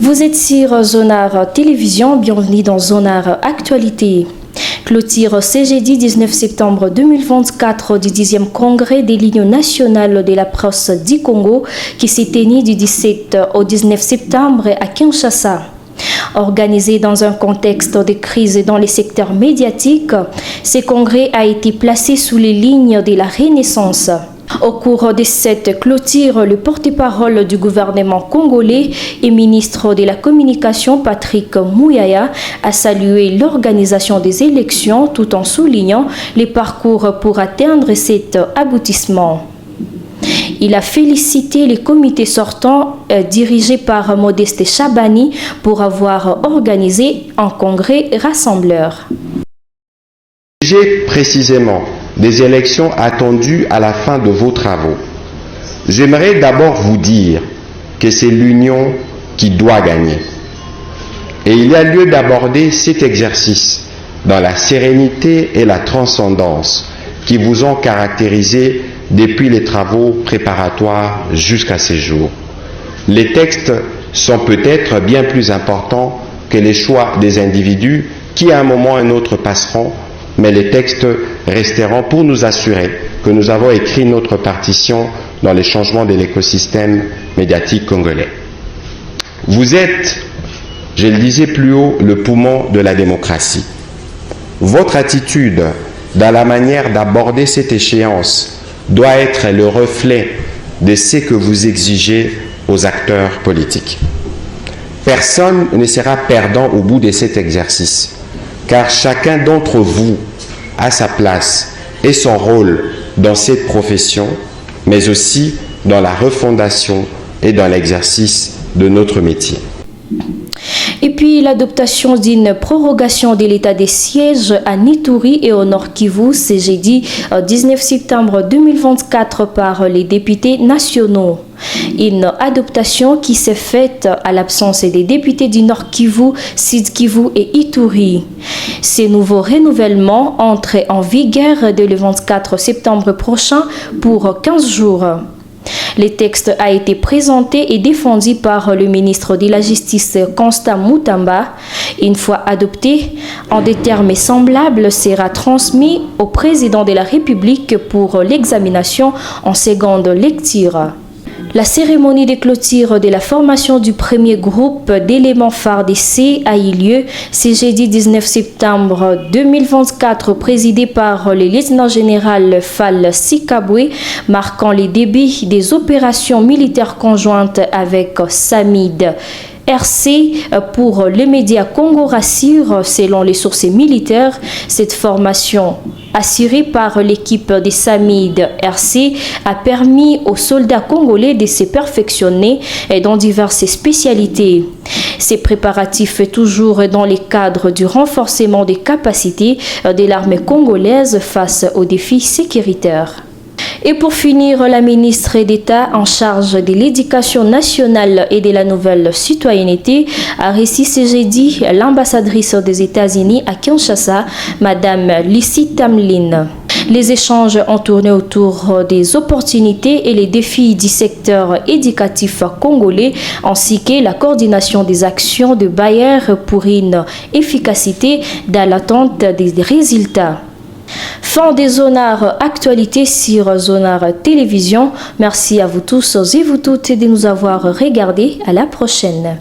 Vous êtes sur Zonar Télévision, bienvenue dans Zonar Actualité. Clôture ce jeudi 19 septembre 2024 du 10e congrès des lignes nationales de la presse du Congo qui s'est tenu du 17 au 19 septembre à Kinshasa. Organisé dans un contexte de crise dans les secteurs médiatiques, ce congrès a été placé sous les lignes de la Renaissance. Au cours de cette clôture, le porte-parole du gouvernement congolais et ministre de la Communication Patrick Muyaya a salué l'organisation des élections tout en soulignant les parcours pour atteindre cet aboutissement. Il a félicité les comités sortants dirigés par Modeste Chabani pour avoir organisé un congrès rassembleur. J'ai précisément des élections attendues à la fin de vos travaux. J'aimerais d'abord vous dire que c'est l'union qui doit gagner. Et il y a lieu d'aborder cet exercice dans la sérénité et la transcendance qui vous ont caractérisé depuis les travaux préparatoires jusqu'à ces jours. Les textes sont peut-être bien plus importants que les choix des individus qui à un moment ou à un autre passeront, mais les textes resteront pour nous assurer que nous avons écrit notre partition dans les changements de l'écosystème médiatique congolais. Vous êtes, je le disais plus haut, le poumon de la démocratie. Votre attitude dans la manière d'aborder cette échéance doit être le reflet de ce que vous exigez aux acteurs politiques. Personne ne sera perdant au bout de cet exercice, car chacun d'entre vous a sa place et son rôle dans cette profession, mais aussi dans la refondation et dans l'exercice de notre métier. Et puis l'adoption d'une prorogation de l'état des sièges à Nituri et au Nord Kivu ce jeudi 19 septembre 2024 par les députés nationaux. Une adoption qui s'est faite à l'absence des députés du Nord Kivu, Sud Kivu et Ituri. Ces nouveaux renouvellements entrent en vigueur dès le 24 septembre prochain pour 15 jours. Le texte a été présenté et défendu par le ministre de la Justice Constant Mutamba. Une fois adopté, en des termes semblables, sera transmis au président de la République pour l'examination en seconde lecture. La cérémonie de clôture de la formation du premier groupe d'éléments phares d'essai a eu lieu ce jeudi 19 septembre 2024, présidé par le lieutenant-général Fall Sikabwe, marquant les débuts des opérations militaires conjointes avec SAMID. RC pour les médias Congo rassure, selon les sources militaires, cette formation assurée par l'équipe des SAMID RC a permis aux soldats congolais de se perfectionner dans diverses spécialités. Ces préparatifs toujours dans le cadre du renforcement des capacités de l'armée congolaise face aux défis sécuritaires. Et pour finir, la ministre d'État en charge de l'éducation nationale et de la nouvelle citoyenneté a reçu ce jeudi l'ambassadrice des États-Unis à Kinshasa, Madame Lucie Tamlin. Les échanges ont tourné autour des opportunités et les défis du secteur éducatif congolais, ainsi que la coordination des actions de Bayer pour une efficacité dans l'attente des résultats. Fin des Zonar Actualités sur Zonar Télévision. Merci à vous tous et vous toutes de nous avoir regardés. À la prochaine.